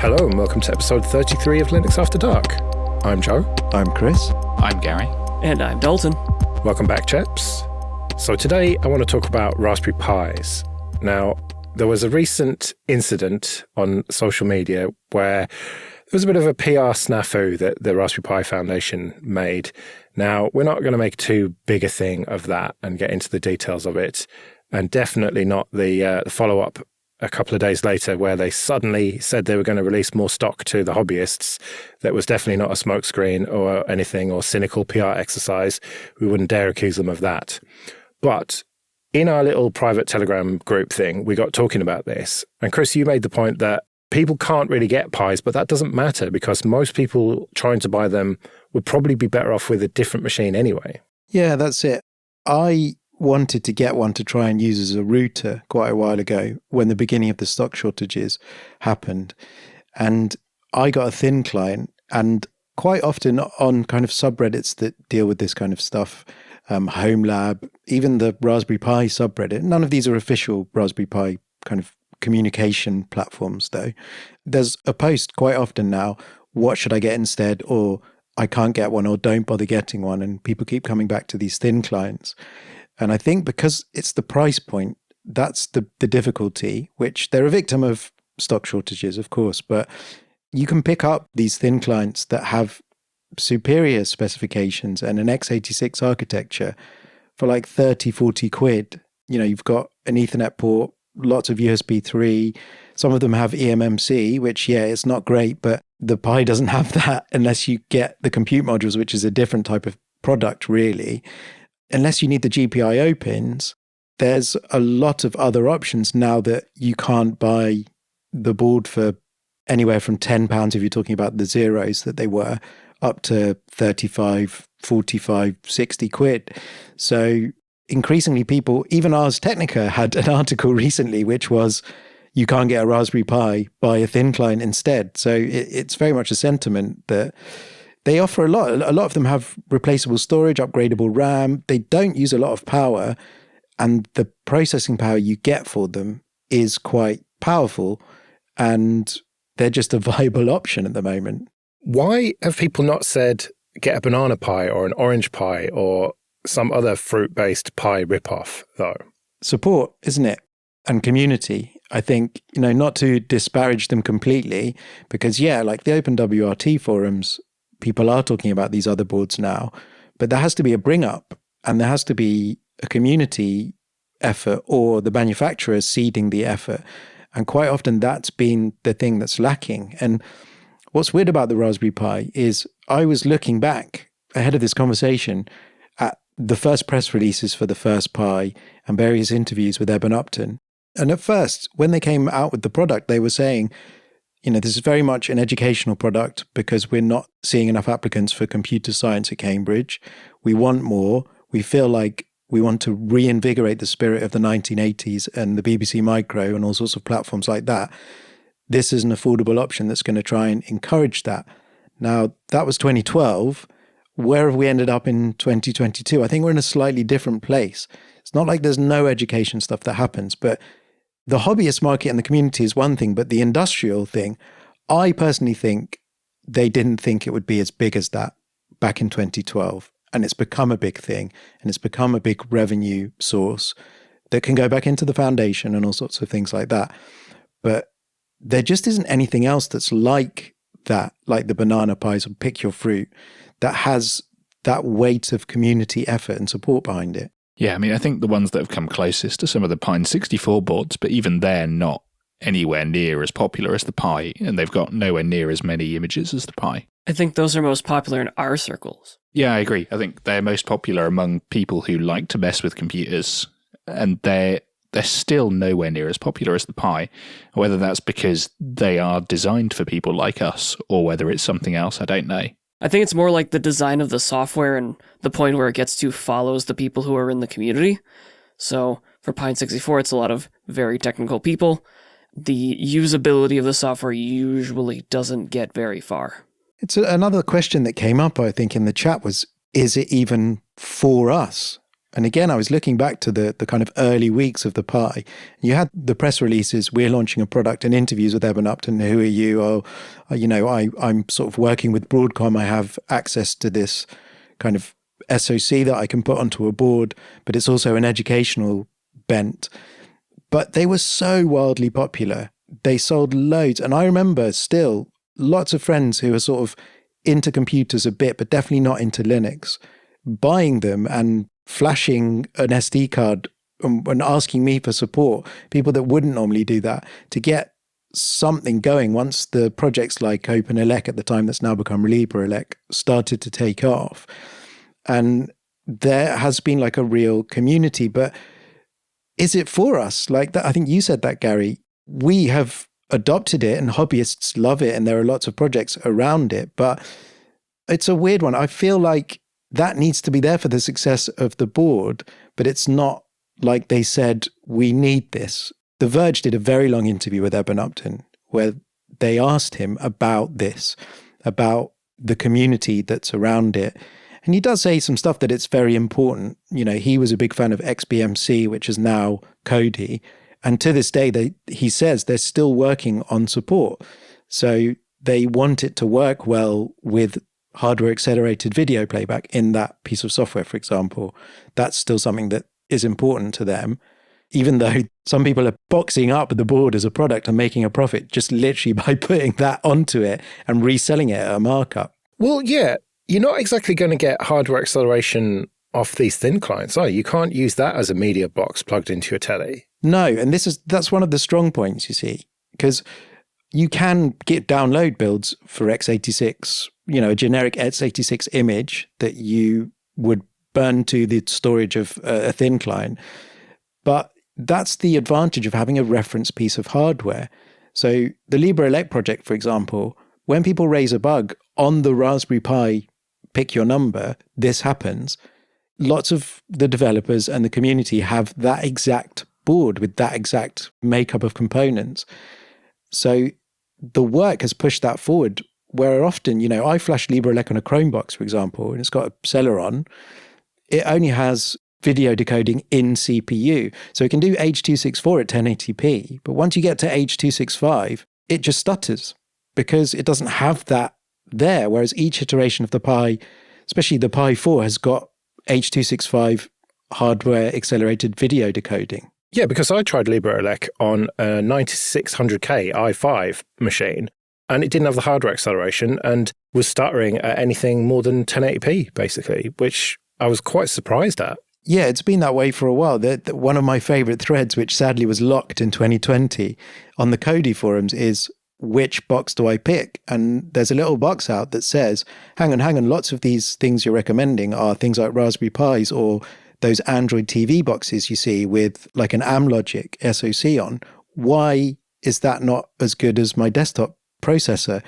Hello and welcome to episode 33 of Linux After Dark. I'm Joe. I'm Chris. I'm Gary. And I'm Dalton. Welcome back, chaps. So today I want to talk about Raspberry Pis. Now, there was a recent incident on social media where there was a bit of a PR snafu that the Raspberry Pi Foundation made. Now, we're not going to make too big a thing of that and get into the details of it, and definitely not the follow-up a couple of days later where they suddenly said they were going to release more stock to the hobbyists. That was definitely not a smokescreen or anything or cynical PR exercise. We wouldn't dare accuse them of that. But in our little private Telegram group thing, we got talking about this. And Chris, you made the point that people can't really get Pis, but that doesn't matter because most people trying to buy them would probably be better off with a different machine anyway. Yeah, that's it. I wanted to get one to try and use as a router quite a while ago when the beginning of the stock shortages happened. And I got a thin client, and quite often on kind of subreddits that deal with this kind of stuff, Home Lab, even the Raspberry Pi subreddit, none of these are official Raspberry Pi kind of communication platforms though. There's a post quite often now, what should I get instead? Or I can't get one, or don't bother getting one. And people keep coming back to these thin clients. And I think because it's the price point, that's the difficulty, which they're a victim of stock shortages, of course, but you can pick up these thin clients that have superior specifications and an x86 architecture for like 30, 40 quid. You know, you've got an Ethernet port, lots of USB 3. Some of them have eMMC, which, yeah, it's not great, but the Pi doesn't have that unless you get the compute modules, which is a different type of product, really. Unless you need the GPIO pins, there's a lot of other options now that you can't buy the board for anywhere from £10 if you're talking about the zeros that they were, up to 35, 45, 60 quid. So increasingly people, even Ars Technica had an article recently, which was, you can't get a Raspberry Pi, buy a thin client instead. So it's very much a sentiment that they offer a lot. A lot of them have replaceable storage, upgradable RAM. They don't use a lot of power, and the processing power you get for them is quite powerful, and they're just a viable option at the moment. Why have people not said get a Banana Pi or an Orange Pi or some other fruit-based Pi ripoff, though? Support, isn't it? And community. I think, not to disparage them completely, because, yeah, like the OpenWRT forums, people are talking about these other boards now, but there has to be a bring up, and there has to be a community effort or the manufacturer seeding the effort. And quite often that's been the thing that's lacking. And what's weird about the Raspberry Pi is I was looking back ahead of this conversation at the first press releases for the first Pi and various interviews with Eben Upton. And at first, when they came out with the product, they were saying, this is very much an educational product because we're not seeing enough applicants for computer science at Cambridge. We want more. We feel like we want to reinvigorate the spirit of the 1980s and the BBC Micro and all sorts of platforms like that. This is an affordable option that's going to try and encourage that. Now, that was 2012. Where have we ended up in 2022? I think we're in a slightly different place. It's not like there's no education stuff that happens, but the hobbyist market and the community is one thing, but the industrial thing, I personally think they didn't think it would be as big as that back in 2012. And it's become a big thing, and it's become a big revenue source that can go back into the foundation and all sorts of things like that. But there just isn't anything else that's like that, like the Banana Pis or Pick Your Fruit, that has that weight of community effort and support behind it. Yeah, I mean, I think the ones that have come closest are some of the Pine 64 boards, but even they're not anywhere near as popular as the Pi, and they've got nowhere near as many images as the Pi. I think those are most popular in our circles. Yeah, I agree. I think they're most popular among people who like to mess with computers, and they're still nowhere near as popular as the Pi. Whether that's because they are designed for people like us, or whether it's something else, I don't know. I think it's more like the design of the software and the point where it gets to follows the people who are in the community. So for Pine 64, it's a lot of very technical people. The usability of the software usually doesn't get very far. It's another question that came up, I think, in the chat was, is it even for us? And again, I was looking back to the kind of early weeks of the Pi. You had the press releases, we're launching a product, and interviews with Eben Upton. Who are you? Oh, I'm sort of working with Broadcom. I have access to this kind of SoC that I can put onto a board, but it's also an educational bent. But they were so wildly popular. They sold loads. And I remember still lots of friends who were sort of into computers a bit, but definitely not into Linux, buying them and flashing an SD card and asking me for support, people that wouldn't normally do that, to get something going once the projects like OpenELEC at the time, that's now become LibreELEC, started to take off. And there has been like a real community, but is it for us? Like that, I think you said that, Gary. We have adopted it and hobbyists love it and there are lots of projects around it, but it's a weird one. I feel like that needs to be there for the success of the board, but it's not like they said, we need this. The Verge did a very long interview with Eben Upton where they asked him about this, about the community that's around it. And he does say some stuff that it's very important. You know, he was a big fan of XBMC, which is now Kodi. And to this day, he says they're still working on support. So they want it to work well with hardware accelerated video playback in that piece of software, for example. That's still something that is important to them, even though some people are boxing up the board as a product and making a profit just literally by putting that onto it and reselling it at a markup. Well, yeah, you're not exactly going to get hardware acceleration off these thin clients, are you? You can't use that as a media box plugged into your telly. No, and that's one of the strong points, you see, because you can get download builds for x86, a generic x86 image that you would burn to the storage of a thin client. But that's the advantage of having a reference piece of hardware. So the LibreELEC project, for example, when people raise a bug on the Raspberry Pi, pick your number, this happens. Lots of the developers and the community have that exact board with that exact makeup of components. So the work has pushed that forward, where often, I flash LibreELEC on a Chromebox, for example, and it's got a Celeron. It only has video decoding in CPU. So it can do H.264 at 1080p, but once you get to H.265, it just stutters because it doesn't have that there, whereas each iteration of the Pi, especially the Pi 4, has got H.265 hardware accelerated video decoding. Yeah, because I tried LibreELEC on a 9600K i5 machine, and it didn't have the hardware acceleration and was stuttering at anything more than 1080p, basically, which I was quite surprised at. Yeah, it's been that way for a while. One of my favorite threads, which sadly was locked in 2020 on the Kodi forums, is which box do I pick? And there's a little box out that says, hang on, lots of these things you're recommending are things like Raspberry Pis or those Android TV boxes you see with like an Amlogic SoC on. Why is that not as good as my desktop processor?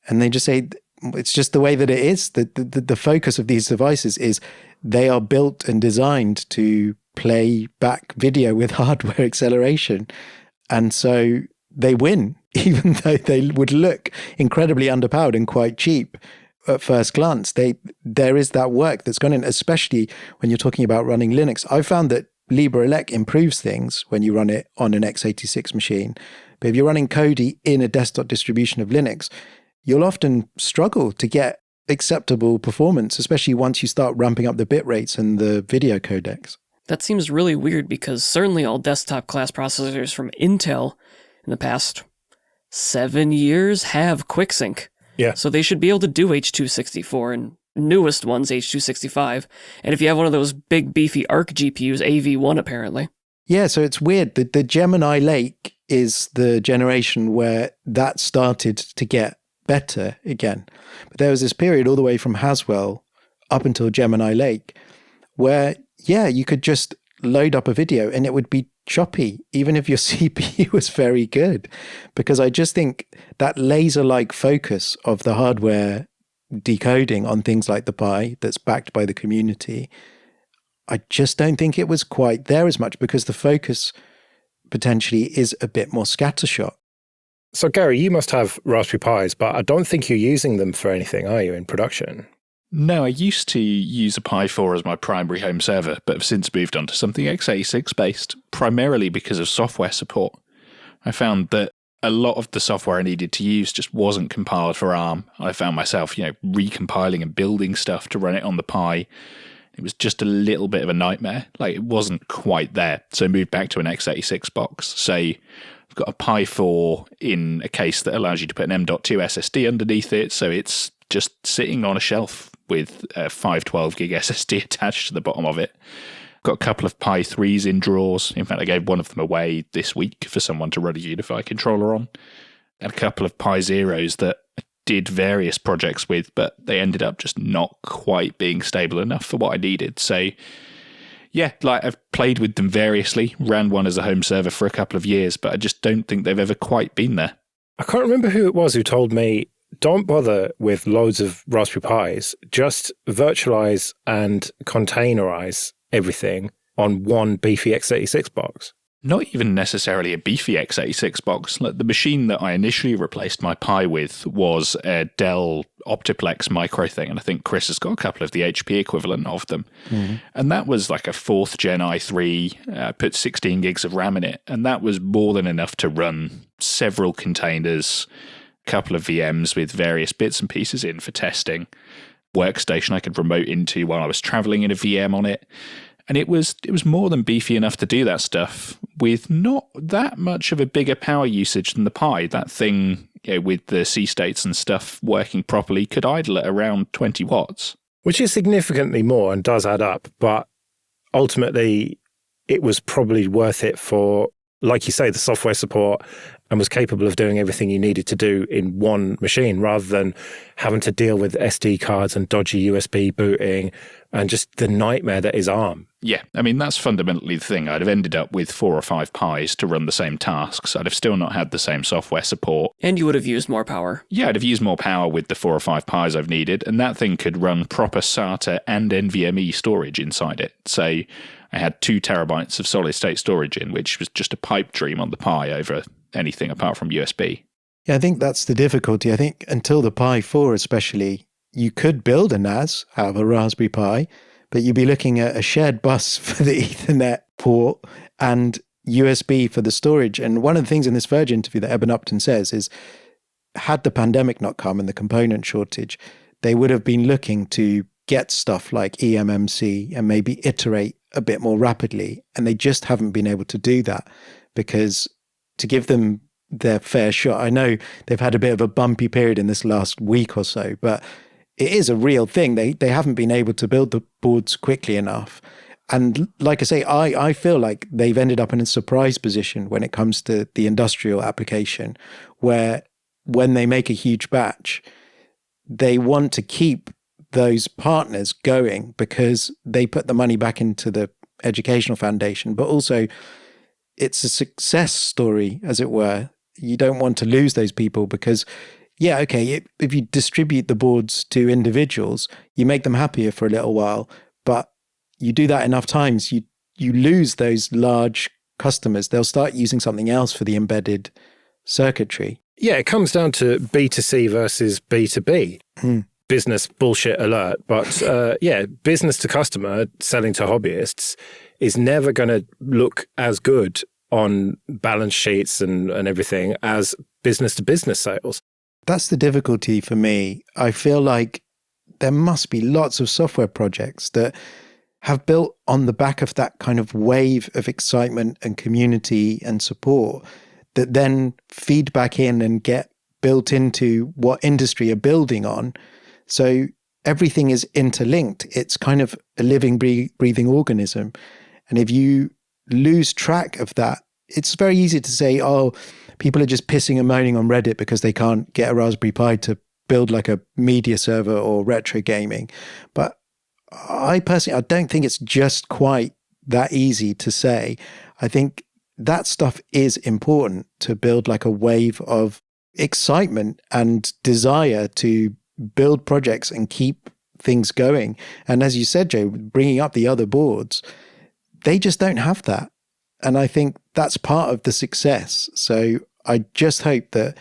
And they just say, it's just the way that it is. The focus of these devices is they are built and designed to play back video with hardware acceleration. And so they win, even though they would look incredibly underpowered and quite cheap at first glance. There is that work that's gone in, especially when you're talking about running Linux. I found that LibreELEC improves things when you run it on an x86 machine. But if you're running Kodi in a desktop distribution of Linux, you'll often struggle to get acceptable performance, especially once you start ramping up the bit rates and the video codecs. That seems really weird because certainly all desktop class processors from Intel in the past 7 years have QuickSync. Yeah. So they should be able to do H.264 and newest ones, H.265. And if you have one of those big beefy Arc GPUs, AV1 apparently. Yeah, so it's weird. The Gemini Lake is the generation where that started to get better again. But there was this period all the way from Haswell up until Gemini Lake where, yeah, you could just load up a video and it would be choppy, even if your CPU was very good. Because I just think that laser-like focus of the hardware decoding on things like the Pi that's backed by the community, I just don't think it was quite there as much because the focus potentially is a bit more scattershot. So, Gary, you must have Raspberry Pis, but I don't think you're using them for anything, are you, in production? No, I used to use a Pi 4 as my primary home server, but have since moved on to something x86 based, primarily because of software support. I found that a lot of the software I needed to use just wasn't compiled for ARM. I found myself, recompiling and building stuff to run it on the Pi. It was just a little bit of a nightmare. It wasn't quite there. So I moved back to an x86 box. So I've got a Pi 4 in a case that allows you to put an M.2 SSD underneath it. So it's just sitting on a shelf with a 512 gig SSD attached to the bottom of it. Got a couple of Pi 3s in drawers. In fact, I gave one of them away this week for someone to run a Unify controller on. And a couple of Pi Zeros that I did various projects with, but they ended up just not quite being stable enough for what I needed. So yeah, I've played with them variously, ran one as a home server for a couple of years, but I just don't think they've ever quite been there. I can't remember who it was who told me, don't bother with loads of Raspberry Pis, just virtualize and containerize everything on one beefy x86 box. Not even necessarily a beefy x86 box. The machine that I initially replaced my Pi with was a Dell Optiplex micro thing, and I think Chris has got a couple of the HP equivalent of them. Mm-hmm. And that was like a 4th gen i3, put 16 gigs of RAM in it, and that was more than enough to run several containers, a couple of VMs with various bits and pieces in for testing, workstation I could remote into while I was traveling in a VM on it. And it was more than beefy enough to do that stuff with not that much of a bigger power usage than the Pi. That thing, with the C states and stuff working properly, could idle at around 20 watts. Which is significantly more and does add up. But ultimately, it was probably worth it for, like you say, the software support, and was capable of doing everything you needed to do in one machine rather than having to deal with SD cards and dodgy USB booting and just the nightmare that is ARM. Yeah, I mean, that's fundamentally the thing. I'd have ended up with 4 or 5 Pis to run the same tasks. I'd have still not had the same software support. And you would have used more power. Yeah, I'd have used more power with the 4 or 5 Pis I've needed, and that thing could run proper SATA and NVMe storage inside it. So I had 2 terabytes of solid-state storage in, which was just a pipe dream on the Pi over anything apart from USB. Yeah, I think that's the difficulty. I think until the Pi 4 especially, you could build a NAS out of a Raspberry Pi, but you'd be looking at a shared bus for the Ethernet port and USB for the storage. And one of the things in this Verge interview that Eben Upton says is, had the pandemic not come and the component shortage, they would have been looking to get stuff like eMMC and maybe iterate a bit more rapidly. And they just haven't been able to do that because to give them their fair shot, I know they've had a bit of a bumpy period in this last week or so, but it is a real thing. They haven't been able to build the boards quickly enough. And like I say, I feel like they've ended up in a surprise position when it comes to the industrial application, where when they make a huge batch, they want to keep those partners going because they put the money back into the educational foundation, but also it's a success story, as it were. You don't want to lose those people because, yeah, okay, if you distribute the boards to individuals, you make them happier for a little while, but you do that enough times, you lose those large customers. They'll start using something else for the embedded circuitry. Yeah, it comes down to B2C versus B2B. Business bullshit alert. But business to customer, selling to hobbyists, is never going to look as good on balance sheets and everything as business to business sales. That's the difficulty for me. I feel like there must be lots of software projects that have built on the back of that kind of wave of excitement and community and support that then feed back in and get built into what industry are building on. So everything is interlinked. It's kind of a living, breathing organism. And if you lose track of that, it's very easy to say, oh, people are just pissing and moaning on Reddit because they can't get a Raspberry Pi to build like a media server or retro gaming. But I personally don't think it's just quite that easy to say. I think that stuff is important to build like a wave of excitement and desire to build projects and keep things going. And as you said, Joe, bringing up the other boards, they just don't have that. And I think that's part of the success. So I just hope that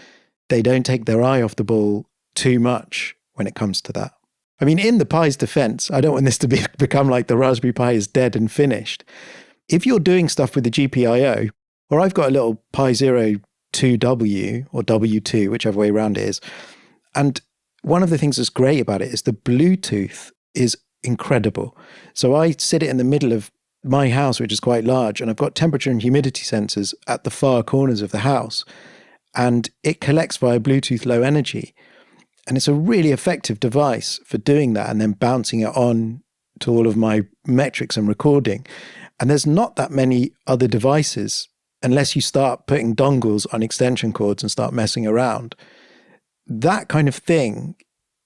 they don't take their eye off the ball too much when it comes to that. I mean, in the Pi's defense, I don't want this to become like the Raspberry Pi is dead and finished. If you're doing stuff with the GPIO, or I've got a little Pi Zero 2W or W2, whichever way around it is, and one of the things that's great about it is the Bluetooth is incredible. So I sit it in the middle of my house, which is quite large, and I've got temperature and humidity sensors at the far corners of the house, and it collects via Bluetooth Low Energy. And it's a really effective device for doing that and then bouncing it on to all of my metrics and recording. And there's not that many other devices, unless you start putting dongles on extension cords and start messing around. That kind of thing,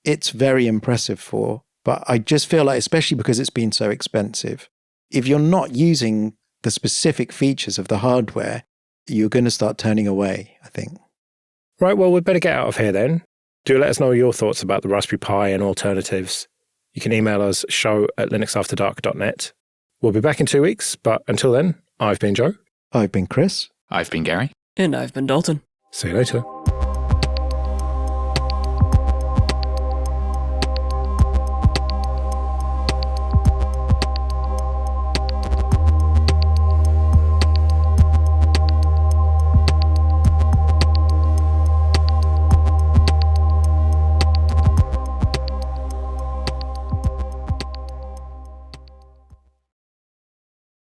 it's very impressive for. But I just feel like, especially because it's been so expensive, if you're not using the specific features of the hardware, you're going to start turning away, I think. Right, well, we'd better get out of here then. Do let us know your thoughts about the Raspberry Pi and alternatives. You can email us show@linuxafterdark.net. We'll be back in 2 weeks, but until then, I've been Joe. I've been Chris. I've been Gary. And I've been Dalton. See you later.